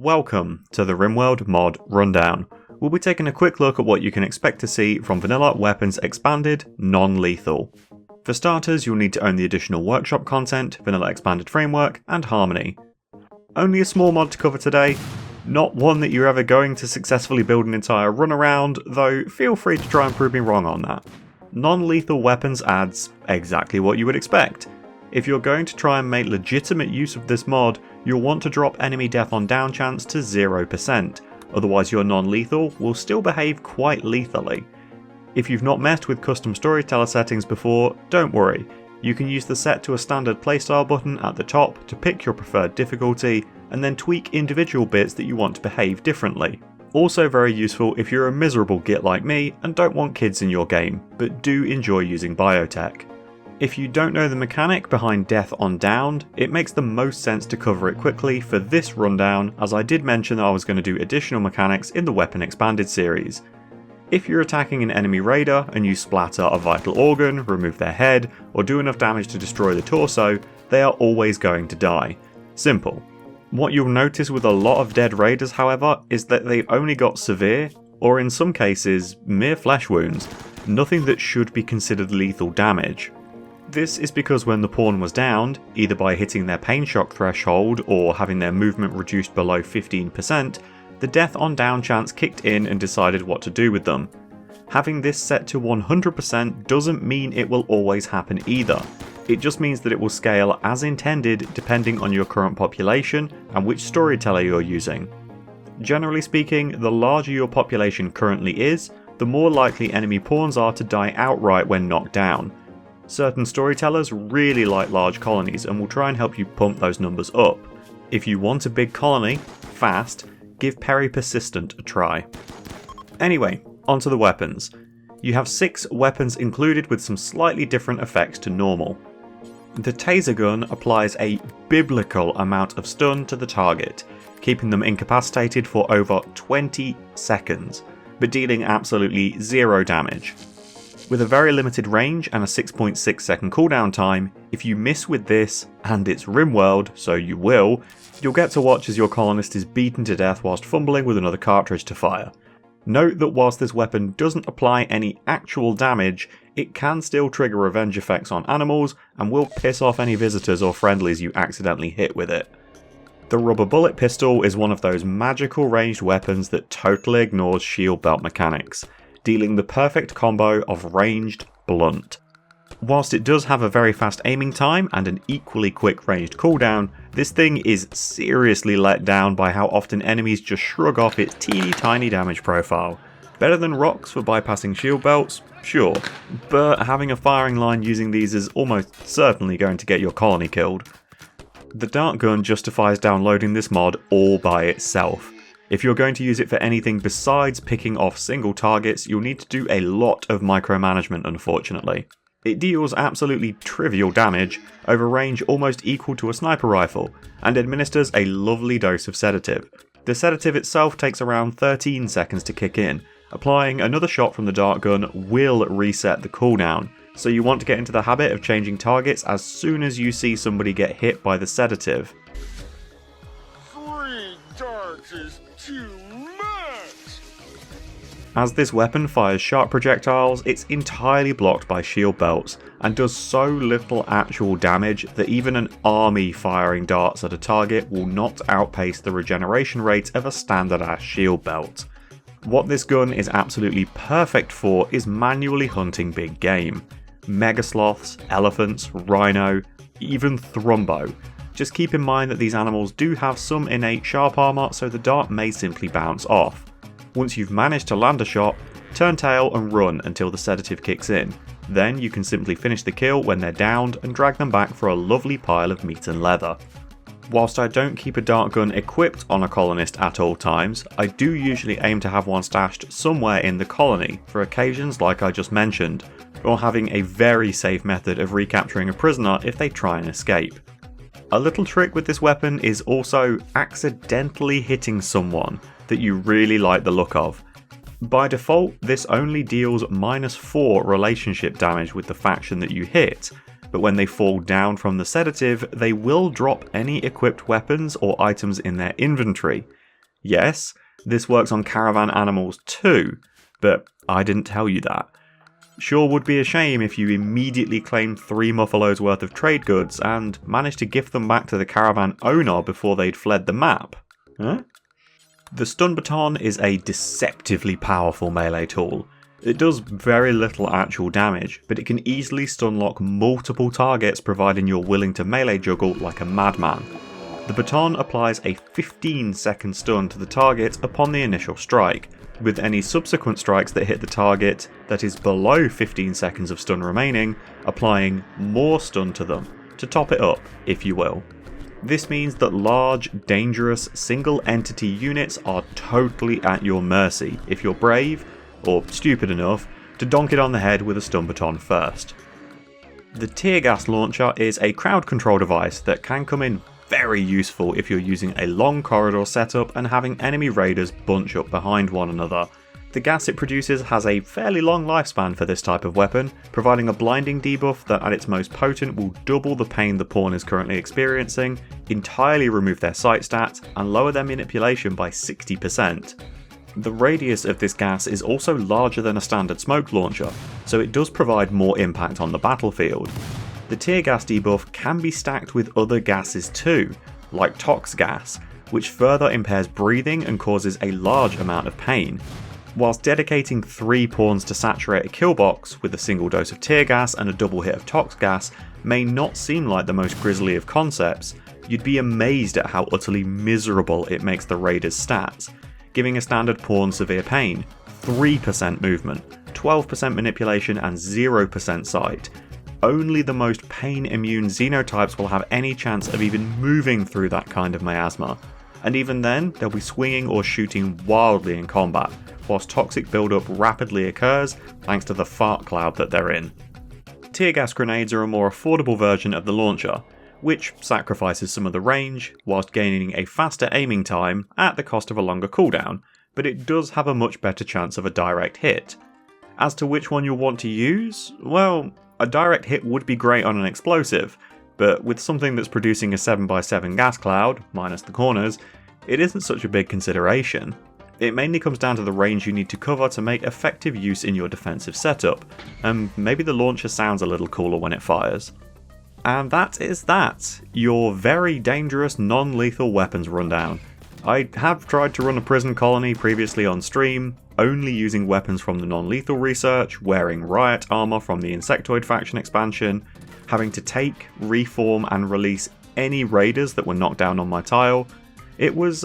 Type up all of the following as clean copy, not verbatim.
Welcome to the Rimworld mod rundown. We'll be taking a quick look at what you can expect to see from Vanilla Weapons Expanded Non-Lethal. For starters, you'll need to own the additional workshop content, Vanilla Expanded Framework, and Harmony. Only a small mod to cover today, not one that you're ever going to successfully build an entire run around, though feel free to try and prove me wrong on that. Non-lethal weapons adds exactly what you would expect. If you're going to try and make legitimate use of this mod, you'll want to drop enemy death on down chance to 0%, otherwise your non-lethal will still behave quite lethally. If you've not messed with custom storyteller settings before, don't worry, you can use the set to a standard playstyle button at the top to pick your preferred difficulty, and then tweak individual bits that you want to behave differently. Also very useful if you're a miserable git like me and don't want kids in your game, but do enjoy using biotech. If you don't know the mechanic behind death on downed, it makes the most sense to cover it quickly for this rundown, as I did mention that I was going to do additional mechanics in the Weapon Expanded series. If you're attacking an enemy raider and you splatter a vital organ, remove their head, or do enough damage to destroy the torso, they are always going to die. Simple. What you'll notice with a lot of dead raiders, however, is that they've only got severe, or in some cases, mere flesh wounds, nothing that should be considered lethal damage. This is because when the pawn was downed, either by hitting their pain shock threshold or having their movement reduced below 15%, the death on down chance kicked in and decided what to do with them. Having this set to 100% doesn't mean it will always happen either. It just means that it will scale as intended depending on your current population and which storyteller you're using. Generally speaking, the larger your population currently is, the more likely enemy pawns are to die outright when knocked down. Certain storytellers really like large colonies and will try and help you pump those numbers up. If you want a big colony, fast, give Peri Persistent a try. Anyway, onto the weapons. You have 6 weapons included with some slightly different effects to normal. The taser gun applies a biblical amount of stun to the target, keeping them incapacitated for over 20 seconds, but dealing absolutely 0 damage. With a very limited range and a 6.6 second cooldown time, if you miss with this, and it's Rimworld, so you will, you'll get to watch as your colonist is beaten to death whilst fumbling with another cartridge to fire. Note that whilst this weapon doesn't apply any actual damage, it can still trigger revenge effects on animals and will piss off any visitors or friendlies you accidentally hit with it. The rubber bullet pistol is one of those magical ranged weapons that totally ignores shield belt mechanics, dealing the perfect combo of ranged blunt. Whilst it does have a very fast aiming time and an equally quick ranged cooldown, this thing is seriously let down by how often enemies just shrug off its teeny tiny damage profile. Better than rocks for bypassing shield belts? Sure, but having a firing line using these is almost certainly going to get your colony killed. The dart gun justifies downloading this mod all by itself. If you're going to use it for anything besides picking off single targets, you'll need to do a lot of micromanagement, unfortunately. It deals absolutely trivial damage over range almost equal to a sniper rifle, and administers a lovely dose of sedative. The sedative itself takes around 13 seconds to kick in. Applying another shot from the dart gun will reset the cooldown, so you want to get into the habit of changing targets as soon as you see somebody get hit by the sedative. 3 darts is too much! As this weapon fires sharp projectiles, it's entirely blocked by shield belts, and does so little actual damage that even an army firing darts at a target will not outpace the regeneration rate of a standard ass shield belt. What this gun is absolutely perfect for is manually hunting big game. Megasloths, elephants, rhino, even Thrumbo. Just keep in mind that these animals do have some innate sharp armor, so the dart may simply bounce off. Once you've managed to land a shot, turn tail and run until the sedative kicks in. Then you can simply finish the kill when they're downed and drag them back for a lovely pile of meat and leather. Whilst I don't keep a dart gun equipped on a colonist at all times, I do usually aim to have one stashed somewhere in the colony for occasions like I just mentioned, or having a very safe method of recapturing a prisoner if they try and escape. A little trick with this weapon is also accidentally hitting someone that you really like the look of. By default, this only deals -4 relationship damage with the faction that you hit, but when they fall down from the sedative, they will drop any equipped weapons or items in their inventory. Yes, this works on caravan animals too, but I didn't tell you that. Sure would be a shame if you immediately claimed 3 muffaloes worth of trade goods and managed to gift them back to the caravan owner before they'd fled the map. Huh? The stun baton is a deceptively powerful melee tool. It does very little actual damage, but it can easily stun lock multiple targets providing you're willing to melee juggle like a madman. The baton applies a 15-second stun to the target upon the initial strike, with any subsequent strikes that hit the target that is below 15 seconds of stun remaining, applying more stun to them, to top it up, if you will. This means that large, dangerous, single-entity units are totally at your mercy if you're brave, or stupid enough, to donk it on the head with a stun baton first. The tear gas launcher is a crowd control device that can come in very useful if you're using a long corridor setup and having enemy raiders bunch up behind one another. The gas it produces has a fairly long lifespan for this type of weapon, providing a blinding debuff that at its most potent will double the pain the pawn is currently experiencing, entirely remove their sight stat, and lower their manipulation by 60%. The radius of this gas is also larger than a standard smoke launcher, so it does provide more impact on the battlefield. The tear gas debuff can be stacked with other gases too, like tox gas, which further impairs breathing and causes a large amount of pain. Whilst dedicating 3 pawns to saturate a kill box with a single dose of tear gas and a double hit of tox gas may not seem like the most grisly of concepts, you'd be amazed at how utterly miserable it makes the raiders' stats, giving a standard pawn severe pain, 3% movement, 12% manipulation and 0% sight. Only the most pain-immune xenotypes will have any chance of even moving through that kind of miasma, and even then they'll be swinging or shooting wildly in combat, whilst toxic buildup rapidly occurs thanks to the fart cloud that they're in. Tear gas grenades are a more affordable version of the launcher, which sacrifices some of the range whilst gaining a faster aiming time at the cost of a longer cooldown, but it does have a much better chance of a direct hit. As to which one you'll want to use, well, a direct hit would be great on an explosive, but with something that's producing a 7x7 gas cloud, minus the corners, it isn't such a big consideration. It mainly comes down to the range you need to cover to make effective use in your defensive setup, and maybe the launcher sounds a little cooler when it fires. And that is that, your very dangerous non-lethal weapons rundown. I have tried to run a prison colony previously on stream, only using weapons from the non-lethal research, wearing riot armor from the Insectoid faction expansion, having to take, reform and release any raiders that were knocked down on my tile. It was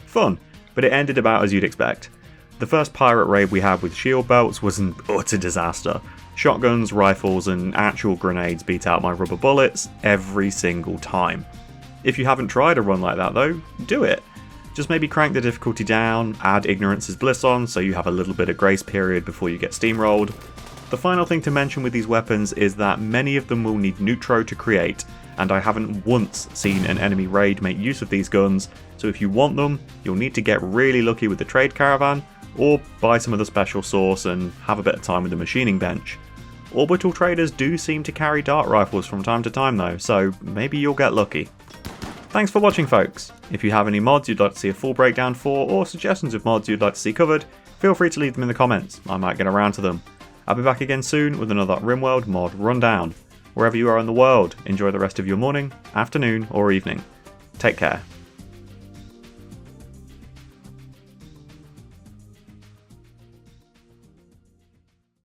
fun, but it ended about as you'd expect. The first pirate raid we had with shield belts was an utter disaster. Shotguns, rifles and actual grenades beat out my rubber bullets every single time. If you haven't tried a run like that though, do it. Just maybe crank the difficulty down, add Ignorance is Bliss on so you have a little bit of grace period before you get steamrolled. The final thing to mention with these weapons is that many of them will need Neutro to create, and I haven't once seen an enemy raid make use of these guns, so if you want them, you'll need to get really lucky with the trade caravan, or buy some of the special sauce and have a bit of time with the machining bench. Orbital traders do seem to carry dart rifles from time to time though, so maybe you'll get lucky. Thanks for watching folks. If you have any mods you'd like to see a full breakdown for, or suggestions of mods you'd like to see covered, feel free to leave them in the comments, I might get around to them. I'll be back again soon with another Rimworld mod rundown. Wherever you are in the world, enjoy the rest of your morning, afternoon or evening. Take care.